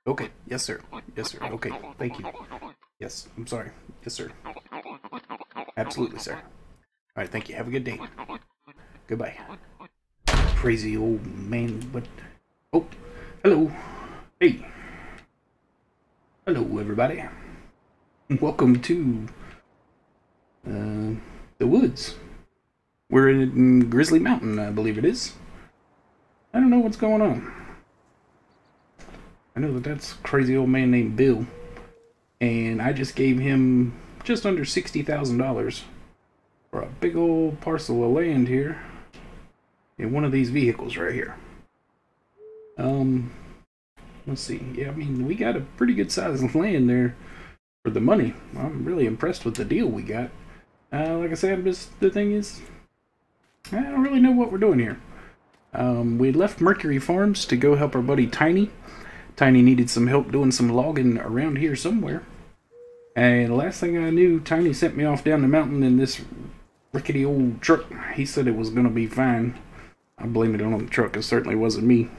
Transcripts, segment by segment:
Okay. Yes, sir. Yes, sir. Okay. Thank you. Yes. I'm sorry. Yes, sir. Absolutely, sir. All right. Thank you. Have a good day. Goodbye. Crazy old man. But oh, hello. Hey. Hello, everybody. Welcome to the woods. We're in Grizzly Mountain, I believe it is. I don't know what's going on. I know that that's a crazy old man named Bill, and I just gave him just under $60,000 for a big old parcel of land here in one of these vehicles right here. Let's see. Yeah, I mean, we got a pretty good sized land there for the money. I'm really impressed with the deal we got. Like I said, the thing is, I don't really know what we're doing here. We left Mercury Farms to go help our buddy Tiny. Tiny needed some help doing some logging around here somewhere. And the last thing I knew, Tiny sent me off down the mountain in this rickety old truck. He said it was going to be fine. I blame it on the truck. It certainly wasn't me.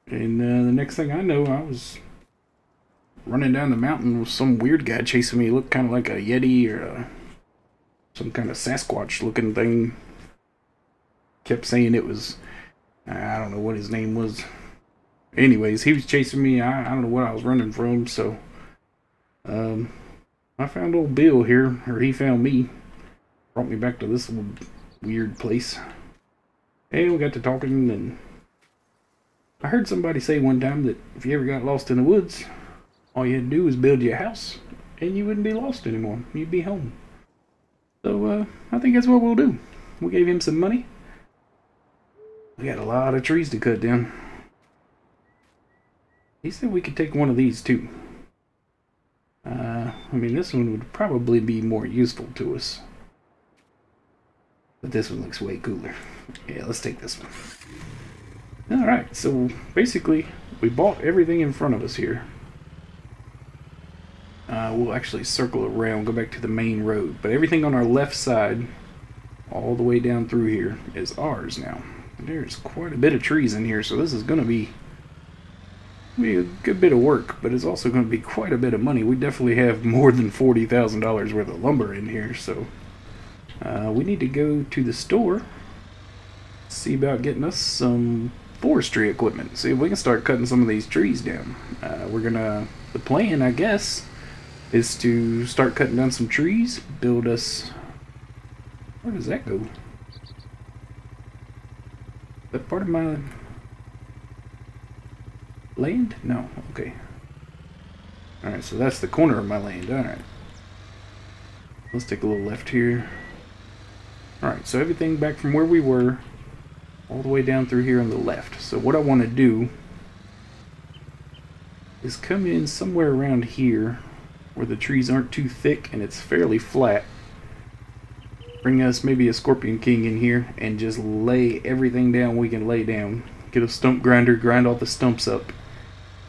And the next thing I know, I was running down the mountain with some weird guy chasing me. He looked kind of like a Yeti or some kind of Sasquatch looking thing. Kept saying it was, I don't know what his name was. Anyways, he was chasing me. I don't know what I was running from, so I found old Bill here, or he found me. Brought me back to this little weird place. And we got to talking, and I heard somebody say one time that if you ever got lost in the woods, all you had to do was build your house, and you wouldn't be lost anymore. You'd be home. So, I think that's what we'll do. We gave him some money. We got a lot of trees to cut down. He said we could take one of these too. I mean, this one would probably be more useful to us. But this one looks way cooler. Yeah, let's take this one. Alright, so basically, we bought everything in front of us here. We'll actually circle around, go back to the main road. But everything on our left side, all the way down through here, is ours now. There's quite a bit of trees in here, so this is going to be a good bit of work, but it's also going to be quite a bit of money. We definitely have more than $40,000 worth of lumber in here, so we need to go to the store, see about getting us some forestry equipment, see if we can start cutting some of these trees down. The plan, I guess, is to start cutting down some trees, build us, where does that go? That part of my land? No, okay. Alright, so that's the corner of my land. Alright. Let's take a little left here. Alright, so everything back from where we were, all the way down through here on the left. So what I want to do is come in somewhere around here where the trees aren't too thick and it's fairly flat. Bring us maybe a Scorpion King in here and just lay everything down we can lay down. Get a stump grinder, grind all the stumps up.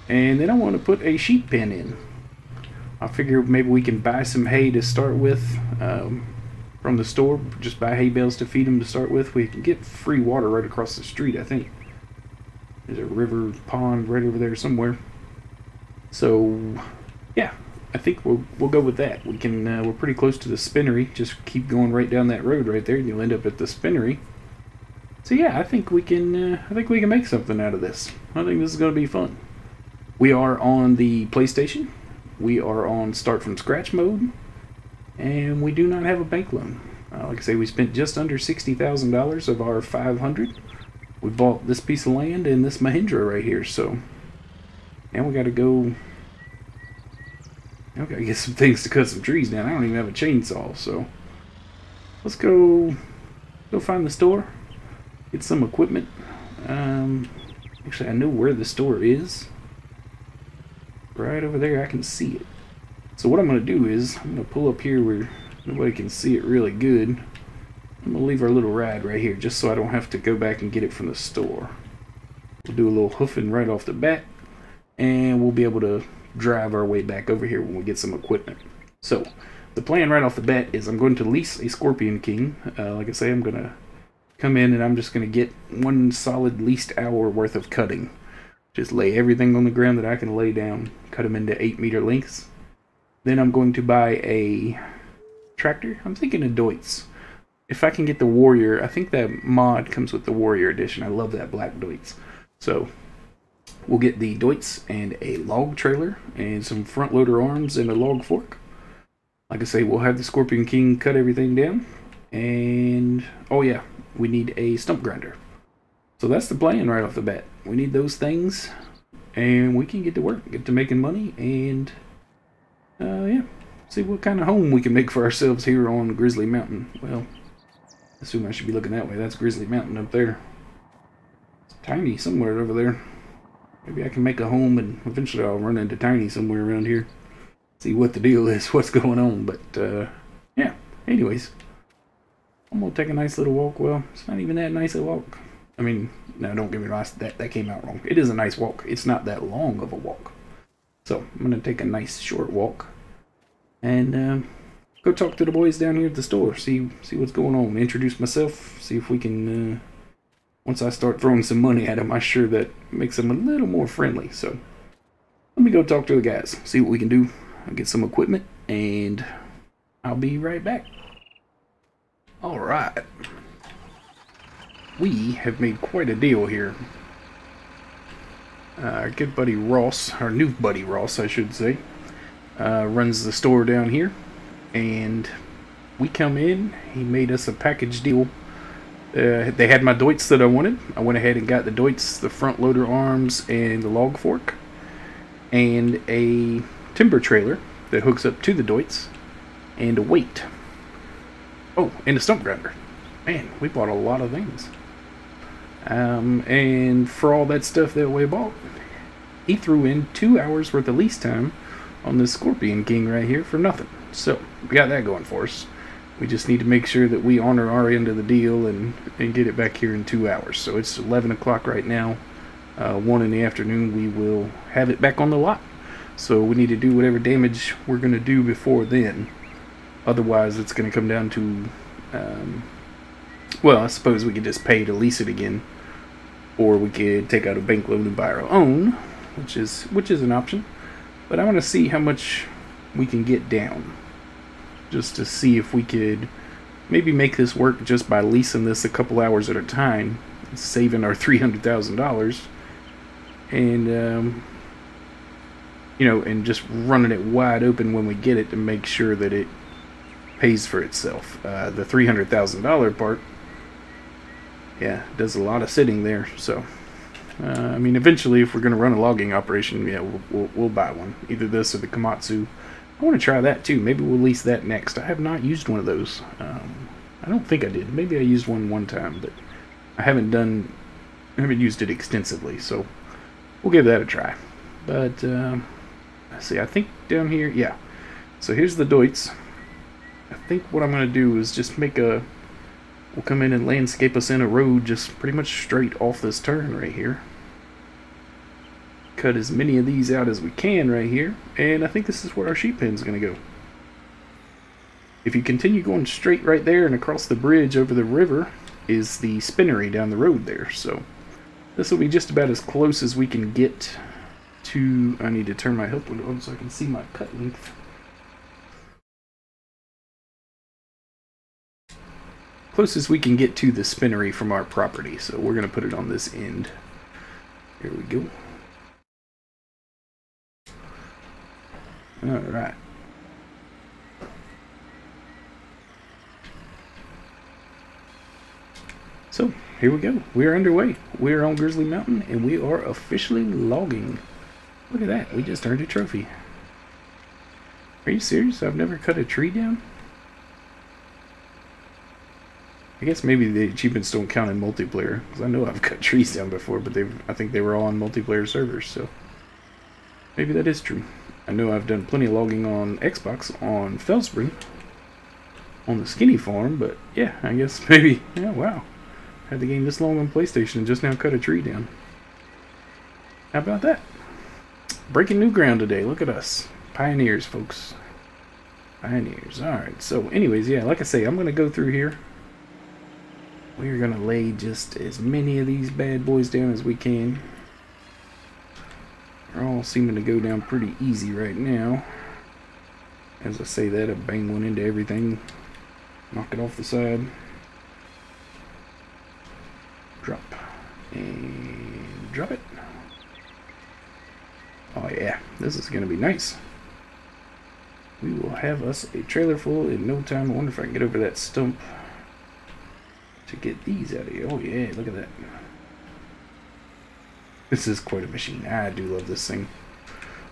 And then I want to put a sheep pen in. I figure maybe we can buy some hay to start with from the store. Just buy hay bales to feed them to start with. We can get free water right across the street, I think. There's a river, pond right over there somewhere. So, yeah. I think we'll go with that. We can we're pretty close to the spinnery. Just keep going right down that road right there, and you'll end up at the spinnery. So yeah, I think we can make something out of this. I think this is going to be fun. We are on the PlayStation. We are on start from scratch mode, and we do not have a bank loan. Like I say, we spent just under $60,000 of our $500. We bought this piece of land and this Mahindra right here. So now we got to go. I gotta get some things to cut some trees down. I don't even have a chainsaw, so let's go find the store, get some equipment. Actually, I know where the store is. Right over there, I can see it. So what I'm gonna do is I'm gonna pull up here where nobody can see it really good. I'm gonna leave our little ride right here, just so I don't have to go back and get it from the store. We'll do a little hoofing right off the bat, and we'll be able to drive our way back over here when we get some equipment. So the plan right off the bat is I'm going to lease a Scorpion King. Like I say, I'm going to come in and I'm just going to get one solid leased hour worth of cutting. Just lay everything on the ground that I can lay down, cut them into 8-meter lengths. Then I'm going to buy a tractor. I'm thinking of Deutz. If I can get the Warrior, I think that mod comes with the Warrior edition. I love that black Deutz. So we'll get the Deutz and a log trailer and some front loader arms and a log fork. Like I say, we'll have the Scorpion King cut everything down. And, oh yeah, we need a stump grinder. So that's the plan right off the bat. We need those things, and we can get to work, get to making money, and yeah, see what kind of home we can make for ourselves here on Grizzly Mountain. Well, I assume I should be looking that way. That's Grizzly Mountain up there. It's Tiny somewhere over there. Maybe I can make a home, and eventually I'll run into Tiny somewhere around here. See what the deal is, what's going on. But yeah, anyways, I'm gonna take a nice little walk. Well, it's not even that nice a walk. I mean, no, don't get me wrong, that came out wrong. It is a nice walk. It's not that long of a walk. So, I'm going to take a nice short walk and go talk to the boys down here at the store, see what's going on, introduce myself, see if we can, once I start throwing some money at them, I'm sure that makes them a little more friendly. So, let me go talk to the guys, see what we can do. I'll get some equipment, and I'll be right back. Alright. We have made quite a deal here. Our good buddy Ross, our new buddy Ross, I should say, runs the store down here. And we come in, he made us a package deal. They had my Deutz that I wanted. I went ahead and got the Deutz, the front loader arms, and the log fork. And a timber trailer that hooks up to the Deutz. And a weight. Oh, and a stump grinder. Man, we bought a lot of things. And for all that stuff that we bought, he threw in 2 hours worth of lease time on this Scorpion King right here for nothing. So, we got that going for us. We just need to make sure that we honor our end of the deal and get it back here in 2 hours. So it's 11 o'clock right now. 1 in the afternoon, we will have it back on the lot. So we need to do whatever damage we're going to do before then. Otherwise, it's going to come down to... well, I suppose we could just pay to lease it again, or we could take out a bank loan and buy our own, which is an option. But I want to see how much we can get down, just to see if we could maybe make this work just by leasing this a couple hours at a time, saving our $300,000, and you know, and just running it wide open when we get it to make sure that it pays for itself. The $300,000 part. Yeah, does a lot of sitting there. So, I mean, eventually, if we're going to run a logging operation, yeah, we'll buy one. Either this or the Komatsu. I want to try that too. Maybe we'll lease that next. I have not used one of those. I don't think I did. Maybe I used one time, but I haven't used it extensively. So, we'll give that a try. But let's see. I think down here, yeah. So here's the Deutz. I think what I'm going to do is just make a... We'll come in and landscape us in a road just pretty much straight off this turn right here. Cut as many of these out as we can right here. And I think this is where our sheep pen's going to go. If you continue going straight right there and across the bridge over the river is the spinnery down the road there. So this will be just about as close as we can get to... I need to turn my help window on so I can see my cut length. Closest we can get to the spinnery from our property, so we're going to put it on this end. Here we go. Alright. So, here we go. We are underway. We are on Grizzly Mountain, and we are officially logging. Look at that. We just earned a trophy. Are you serious? I've never cut a tree down? I guess maybe the achievements don't count in multiplayer, because I know I've cut trees down before, but I think they were all on multiplayer servers, so maybe that is true. I know I've done plenty of logging on Xbox, on Fellspring, on the Skinny Farm, but yeah, I guess maybe, yeah, wow. Had the game this long on PlayStation and just now cut a tree down. How about that? Breaking new ground today, look at us. Pioneers, folks. Pioneers, alright, so anyways, yeah, like I say, I'm going to go through here. We're going to lay just as many of these bad boys down as we can. They're all seeming to go down pretty easy right now. As I say that, I bang one into everything. Knock it off the side. Drop. And drop it. Oh yeah, this is going to be nice. We will have us a trailer full in no time. I wonder if I can get over that stump to get these out of here. Oh yeah, look at that. This is quite a machine. I do love this thing.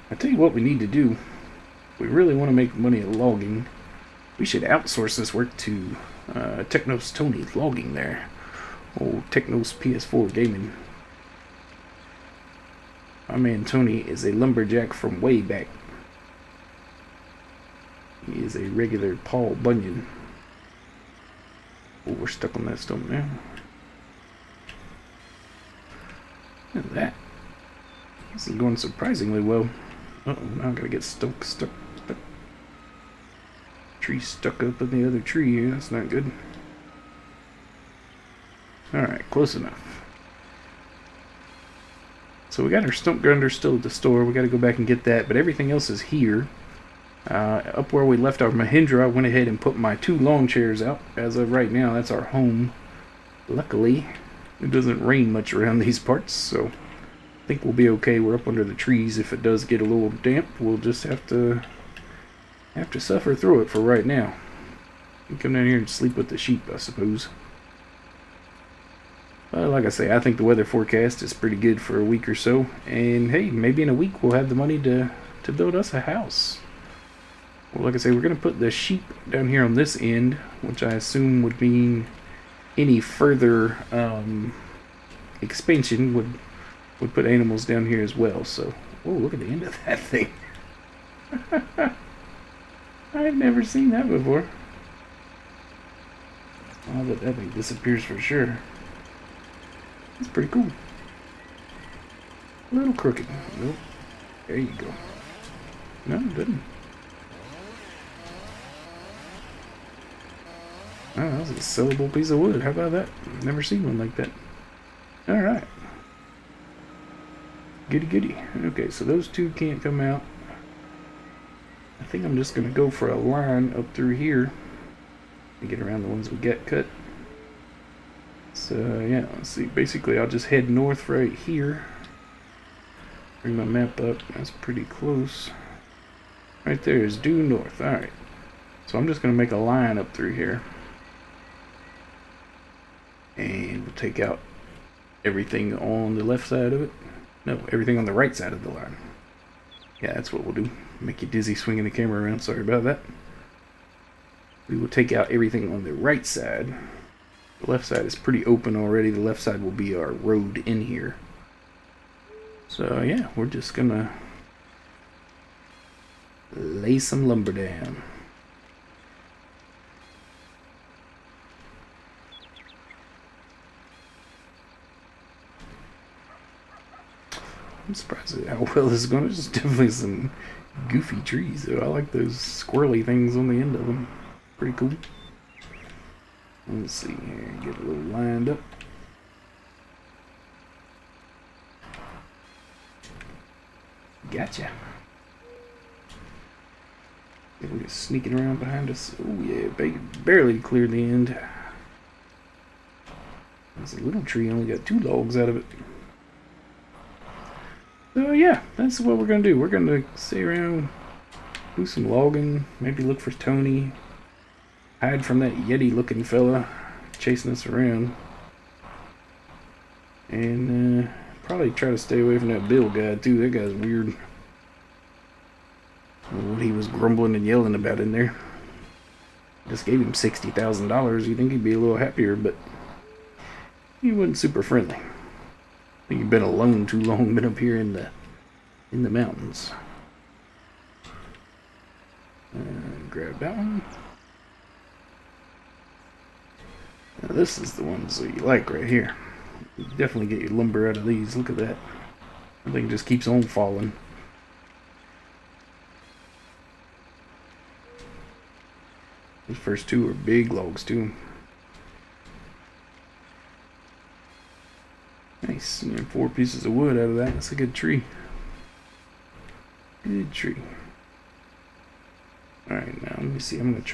I tell you what we need to do. If we really want to make money at logging, we should outsource this work to Technos Tony logging there. Old Technos PS4 gaming. My man Tony is a lumberjack from way back. He is a regular Paul Bunyan. Oh, we're stuck on that stump now. Look at that. This is going surprisingly well. Uh-oh, now I gotta get stuck. Tree stuck up in the other tree here. That's not good. Alright, close enough. So we got our stump grinder still at the store. We gotta go back and get that, but everything else is here. Up where we left our Mahindra, I went ahead and put my 2 lawn chairs out. As of right now, that's our home. Luckily, it doesn't rain much around these parts, so I think we'll be okay. We're up under the trees. If it does get a little damp, we'll just have to suffer through it for right now. You come down here and sleep with the sheep, I suppose. But like I say, I think the weather forecast is pretty good for a week or so. And hey, maybe in a week we'll have the money to build us a house. Well, like I say, we're going to put the sheep down here on this end, which I assume would mean any further expansion would put animals down here as well. So, whoa, look at the end of that thing. I've never seen that before. Oh, but that thing disappears for sure. That's pretty cool. A little crooked. Nope. There you go. No, it didn't. Oh, that was a sellable piece of wood. How about that? Never seen one like that. Alright. Goody goody. Okay, so those 2 can't come out. I think I'm just going to go for a line up through here to get around the ones we got cut. So, yeah, let's see. Basically, I'll just head north right here. Bring my map up. That's pretty close. Right there is due north. Alright. So I'm just going to make a line up through here. And we'll take out everything on the left side of it. No, everything on the right side of the line. Yeah, that's what we'll do. Make you dizzy swinging the camera around. Sorry about that. We will take out everything on the right side. The left side is pretty open already. The left side will be our road in here. So yeah, we're just gonna lay some lumber down. I'm surprised at how well this is going. There's definitely some goofy trees, though. I like those squirrely things on the end of them. Pretty cool. Let's see here. Get a little lined up. Gotcha. We're just sneaking around behind us. Oh yeah, barely cleared the end. There's a little tree, only got 2 logs out of it. So yeah, that's what we're going to do. We're going to stay around, do some logging, maybe look for Tony, hide from that Yeti looking fella chasing us around, and probably try to stay away from that Bill guy too. That guy's weird. What he was grumbling and yelling about in there. Just gave him $60,000. You'd think he'd be a little happier, but he wasn't super friendly. I think you've been alone too long, been up here in the mountains. Grab that one. Now this is the ones that you like right here. You definitely get your lumber out of these. Look at that. I think it just keeps on falling. These first 2 are big logs too. Nice. 4 pieces of wood out of that. That's a good tree. Good tree. Alright, now let me see. I'm going to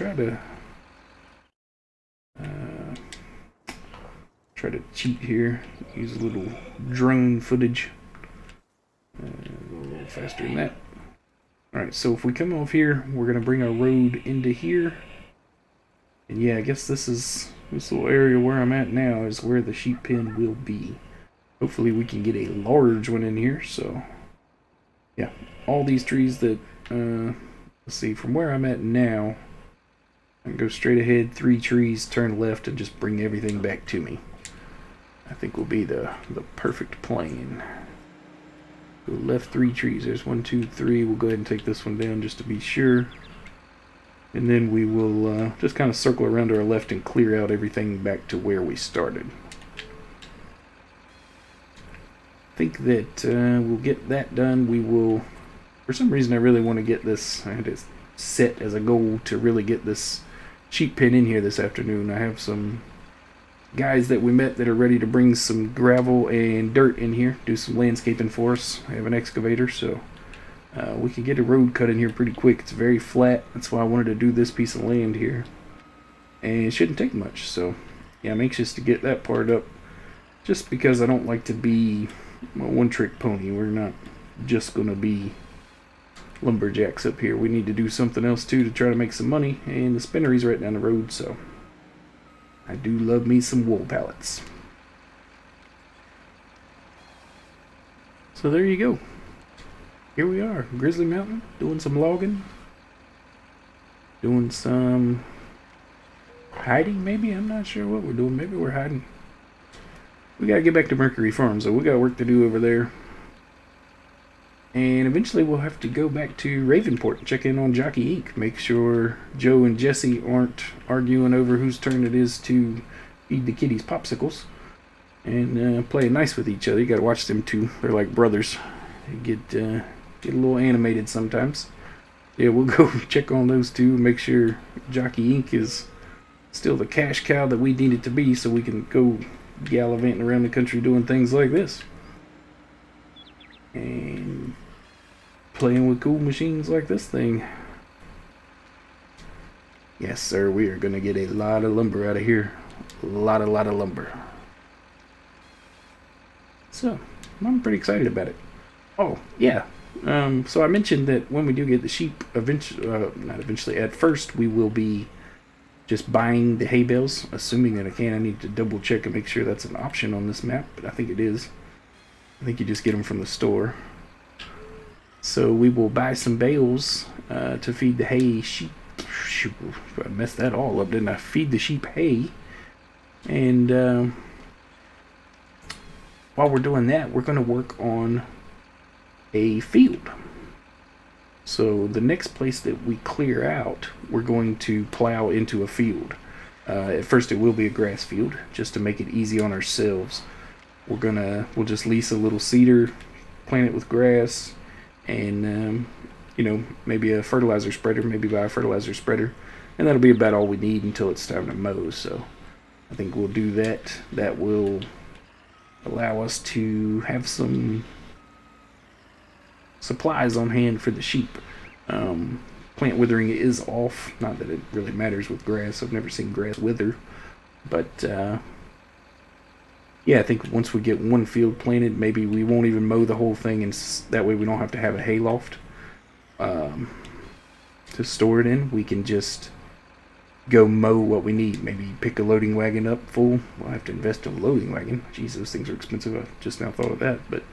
try to cheat here. Use a little drone footage. Go a little faster than that. Alright, so if we come off here, we're going to bring our road into here. And yeah, I guess this little area where I'm at now is where the sheep pen will be. Hopefully we can get a large one in here. So yeah, all these trees that, let's see, from where I'm at now, I can go straight ahead, 3 trees, turn left, and just bring everything back to me. I think will be the perfect plan. Go left 3 trees. There's 1, 2, 3. We'll go ahead and take this one down just to be sure. And then we will just kind of circle around to our left and clear out everything back to where we started. I think that we'll get that done. We will, for some reason I really want to get this, I had it set as a goal to really get this sheep pen in here this afternoon. I have some guys that we met that are ready to bring some gravel and dirt in here, do some landscaping for us. I have an excavator, so we can get a road cut in here pretty quick. It's very flat. That's why I wanted to do this piece of land here. And it shouldn't take much, so yeah, I'm anxious to get that part up, just because I don't like to be a one-trick pony. We're not just going to be lumberjacks up here. We need to do something else too to try to make some money, and the spinnery's right down the road, so I do love me some wool pallets. So there you go. Here we are, Grizzly Mountain, doing some logging, doing some hiding maybe. I'm not sure what we're doing. Maybe we're hiding. We gotta get back to Mercury Farm, so we got work to do over there. And eventually we'll have to go back to Ravenport and check in on Jockey Inc. Make sure Joe and Jesse aren't arguing over whose turn it is to feed the kitties popsicles. And play nice with each other. You gotta watch them two. They're like brothers. They get a little animated sometimes. Yeah, we'll go check on those two and make sure Jockey Inc. is still the cash cow that we need it to be, so we can go gallivanting around the country doing things like this. And playing with cool machines like this thing. Yes, sir, we are going to get a lot of lumber out of here. A lot of lumber. So, I'm pretty excited about it. Oh, yeah. So I mentioned that when we do get the sheep, eventually, at first we will be just buying the hay bales, assuming that I can. I need to double check and make sure that's an option on this map, but I think it is. I think you just get them from the store. So we will buy some bales to feed the hay sheep. Shoot, I messed that all up, didn't I? Feed the sheep hay. And while we're doing that, we're going to work on a field. So the next place that we clear out, we're going to plow into a field. At first it will be a grass field, just to make it easy on ourselves. We'll just lease a little cedar, plant it with grass, and you know, maybe a fertilizer spreader, maybe buy a fertilizer spreader, and that'll be about all we need until it's time to mow. So I think we'll do that. That will allow us to have some supplies on hand for the sheep. Plant withering is off, not that it really matters with grass. I've never seen grass wither, but yeah, I think once we get one field planted, maybe we won't even mow the whole thing, and that way we don't have to have a hayloft to store it in. We can just go mow what we need. Maybe pick a loading wagon up full. We'll have to invest in a loading wagon. Jeez, those things are expensive. I just now thought of that, but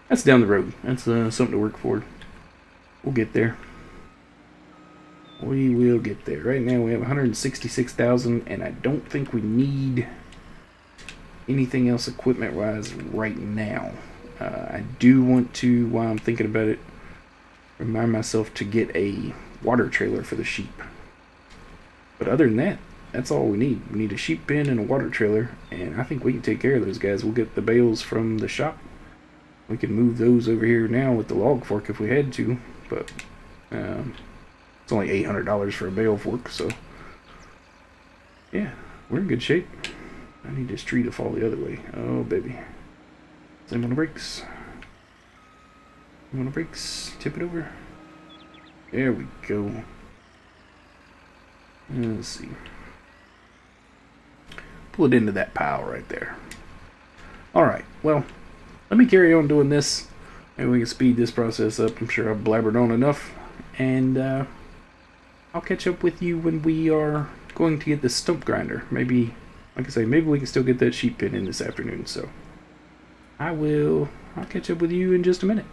that's down the road. That's something to work for. We'll get there. We will get there. Right now we have 166,000, and I don't think we need anything else equipment-wise right now. I do want to, while I'm thinking about it, remind myself to get a water trailer for the sheep. But other than that, that's all we need. We need a sheep pen and a water trailer, and I think we can take care of those guys. We'll get the bales from the shop. We can move those over here now with the log fork if we had to, but it's only $800 for a bale fork, so yeah, we're in good shape. I need this tree to fall the other way. Oh, baby. Slam on the brakes. Slam on the brakes. Tip it over. There we go. Let's see. Pull it into that pile right there. Alright, well, let me carry on doing this. Maybe we can speed this process up. I'm sure I've blabbered on enough. And I'll catch up with you when we are going to get the stump grinder. Maybe, like I say, maybe we can still get that sheep pen in this afternoon. So I'll catch up with you in just a minute.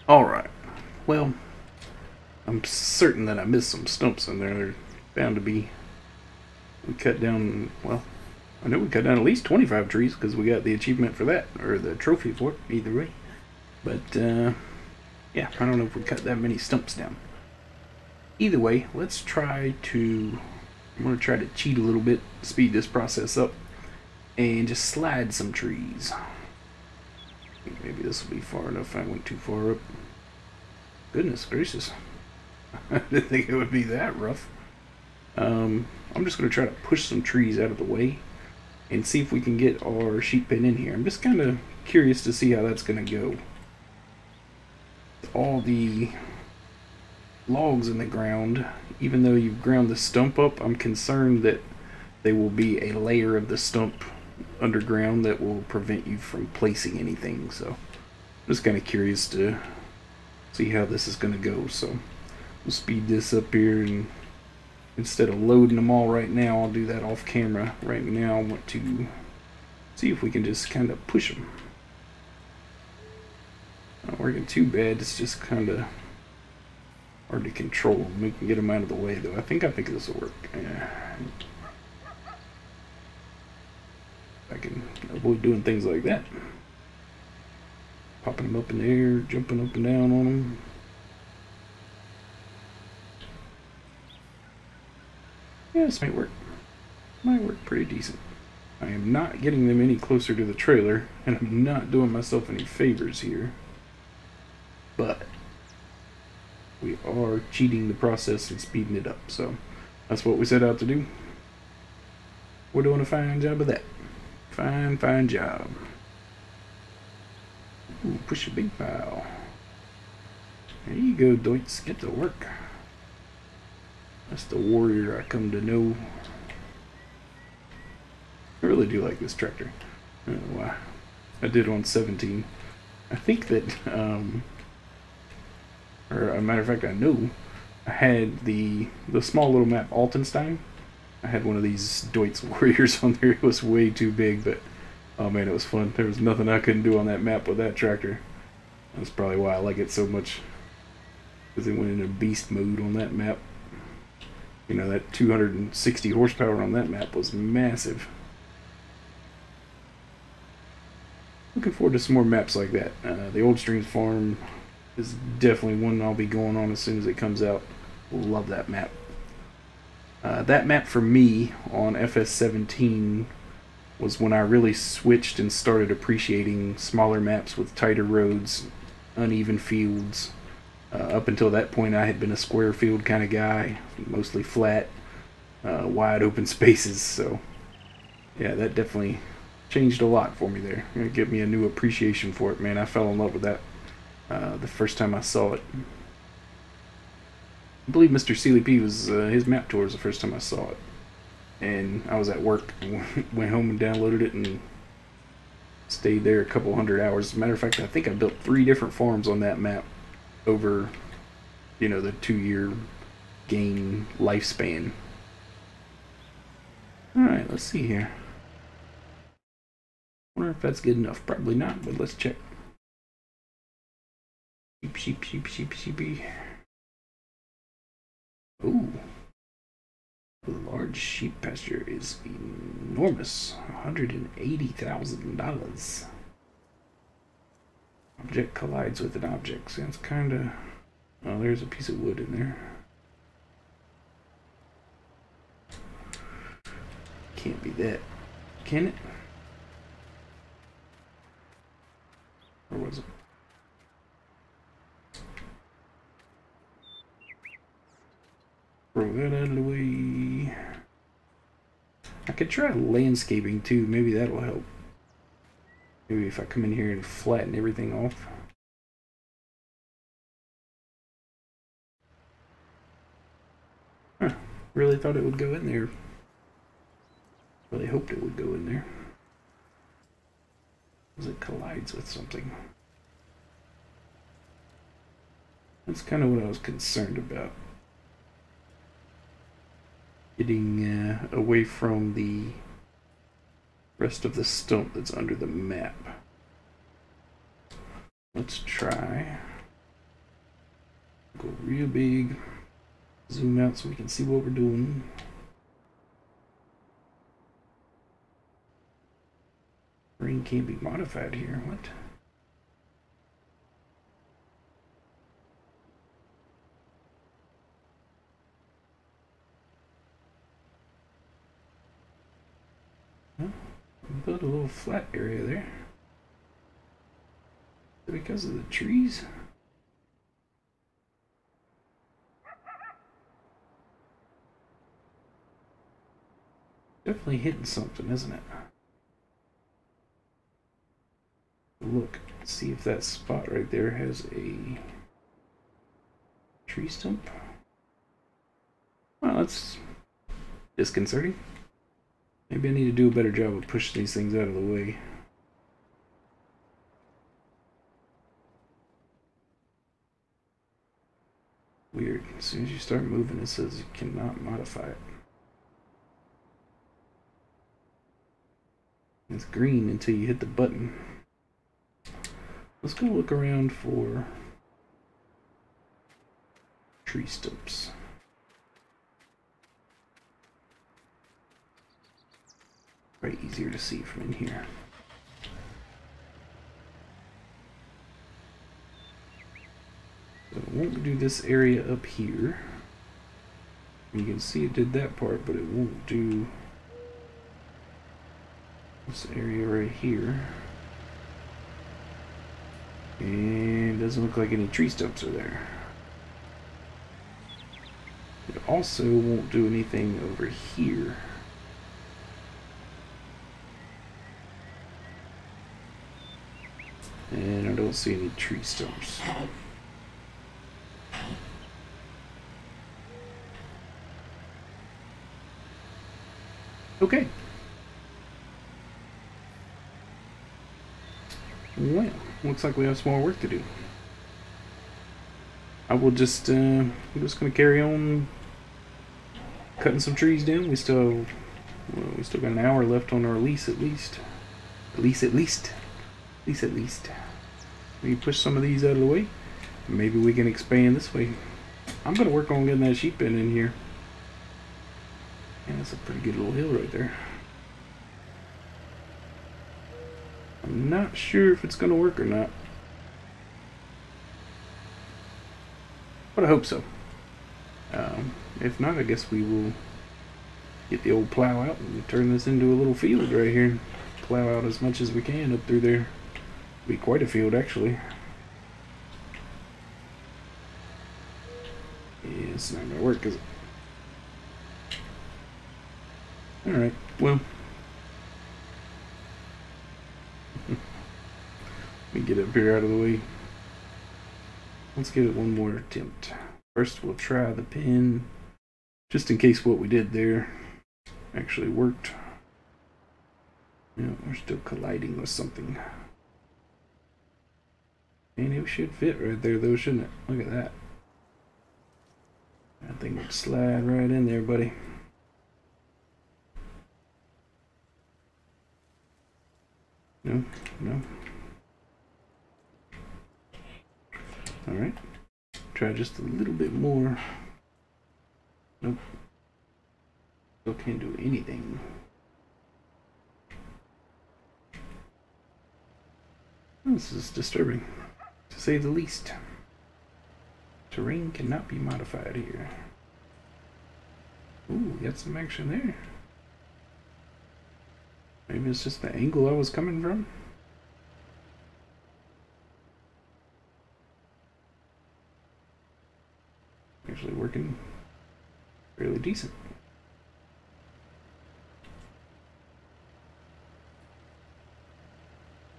Alright, well, I'm certain that I missed some stumps in there. They're bound to be. We cut down, well, I know we cut down at least 25 trees because we got the achievement for that, or the trophy for it, either way. But, yeah, I don't know if we cut that many stumps down. Either way, let's try to, I'm going to try to cheat a little bit, speed this process up, and just slide some trees. Maybe this will be far enough. I went too far up. Goodness gracious. I didn't think it would be that rough. I'm just going to try to push some trees out of the way and see if we can get our sheep pen in here. I'm just kind of curious to see how that's going to go. All the logs in the ground, even though you've ground the stump up, I'm concerned that there will be a layer of the stump underground that will prevent you from placing anything. So I'm just kind of curious to see how this is going to go. So we'll speed this up here, and instead of loading them all right now, I'll do that off camera. Right now I want to see if we can just kind of push them. Not working too bad, it's just kind of hard to control them. We can get them out of the way though. I think this will work. Yeah. I can avoid doing things like that. Popping them up in the air, jumping up and down on them. Yeah, this might work. Might work pretty decent. I am not getting them any closer to the trailer, and I'm not doing myself any favors here. But we are cheating the process and speeding it up. So that's what we set out to do. We're doing a fine job of that. Fine job. Ooh, push a big pile. There you go, Doits. Get to work. That's the warrior I come to know. I really do like this tractor. I don't know why. I did on 17. I think that, or a matter of fact, I know I had the small little map Altenstein. I had one of these Deutz Warriors on there. It was way too big, but oh man, it was fun. There was nothing I couldn't do on that map with that tractor. That's probably why I like it so much, because it went into beast mode on that map. You know, that 260 horsepower on that map was massive. Looking forward to some more maps like that. The Old Streams Farm is definitely one I'll be going on as soon as it comes out. Love that map. That map for me on FS17 was when I really switched and started appreciating smaller maps with tighter roads, uneven fields. Up until that point I had been a square field kind of guy, mostly flat, wide open spaces, so yeah, that definitely changed a lot for me there. It gave me a new appreciation for it, man. I fell in love with that the first time I saw it. I believe Mr. Sealy P was his map tour was the first time I saw it, and I was at work and went home and downloaded it and Stayed there a couple 100 hours. As a matter of fact, I think I built 3 different farms on that map over, you know, the 2-year game lifespan. Alright, let's see here. Wonder if that's good enough. Probably not, but let's check. Sheep, sheepy. Ooh. The large sheep pasture is enormous. $180,000. Object collides with an object. Sounds kinda... Oh, there's a piece of wood in there. Can't be that. Can it? Or was it? Throw that out of the way. I could try landscaping too. Maybe that'll help. Maybe if I come in here and flatten everything off. Huh. Really thought it would go in there. Really hoped it would go in there. Because it collides with something. That's kind of what I was concerned about. Getting away from the rest of the stump that's under the map. Let's try. Go real big. Zoom out so we can see what we're doing. Terrain can't be modified here. What? Build a little flat area there. Because of the trees? Definitely hitting something, isn't it? Look, see if that spot right there has a tree stump. Well, that's disconcerting. Maybe I need to do a better job of pushing these things out of the way. Weird. As soon as you start moving, it says you cannot modify it. It's green until you hit the button. Let's go look around for tree stumps. Probably easier to see from in here. So it won't do this area up here. You can see it did that part, but it won't do this area right here. And it doesn't look like any tree stumps are there. It also won't do anything over here. And I don't see any tree stumps. Okay. Well, looks like we have some more work to do. I will just, I'm just going to carry on cutting some trees down. We still got an hour left on our lease at least. At least. We push some of these out of the way. Maybe we can expand this way. I'm going to work on getting that sheep pen in here. Yeah, that's a pretty good little hill right there. I'm not sure if it's going to work or not. But I hope so. If not, I guess we will get the old plow out and turn this into a little field right here. Plow out as much as we can up through there. Be quite a field, actually. Yeah, it's not gonna work, is it? Alright, well. Let me get up here out of the way. Let's give it one more attempt. First, we'll try the pen, just in case what we did there actually worked. No, we're still colliding with something. And it should fit right there though, shouldn't it? Look at that. That thing would slide right in there, buddy. No, no. Alright. Try just a little bit more. Nope. Still can't do anything. This is disturbing, to say the least. Terrain cannot be modified here. Ooh, got some action there. Maybe it's just the angle I was coming from. Actually working fairly decent.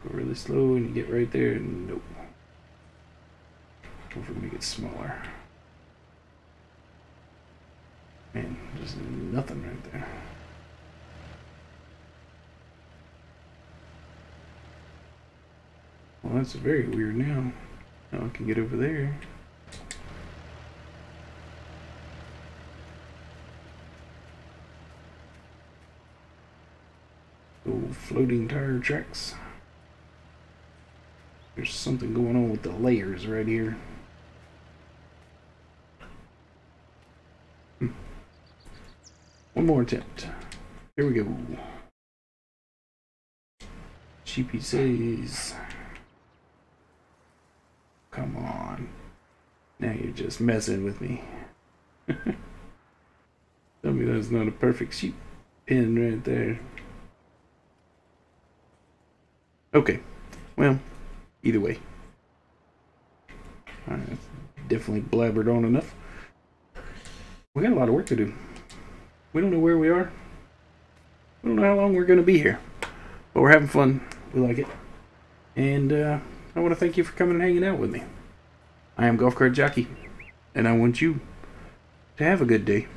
Go really slow and you get right there and nope. Hopefully make it smaller. Man, there's nothing right there. Well, that's very weird now. Now I can get over there. Oh, floating tire tracks. There's something going on with the layers right here. One more attempt. Here we go. Cheapy says, come on. Now you're just messing with me. Tell me that's not a perfect sheep pen right there. Okay. Well, either way. Alright, definitely blabbered on enough. We got a lot of work to do. We don't know where we are. We don't know how long we're going to be here. But we're having fun. We like it. And I want to thank you for coming and hanging out with me. I am Golf Cart Jockey. And I want you to have a good day.